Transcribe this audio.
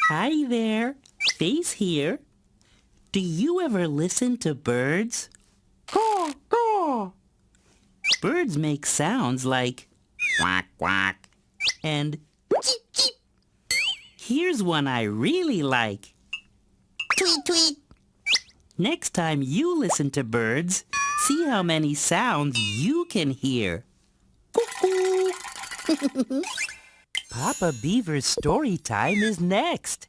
Hi there, Face here. Do you ever listen to birds? Caw, caw. Birds make sounds like quack, quack, and Cheep, cheep. here's one I really like. Tweet, tweet. Next time you listen to birds, see how many sounds you can hear. Cuckoo! Papa Beaver's story time is next.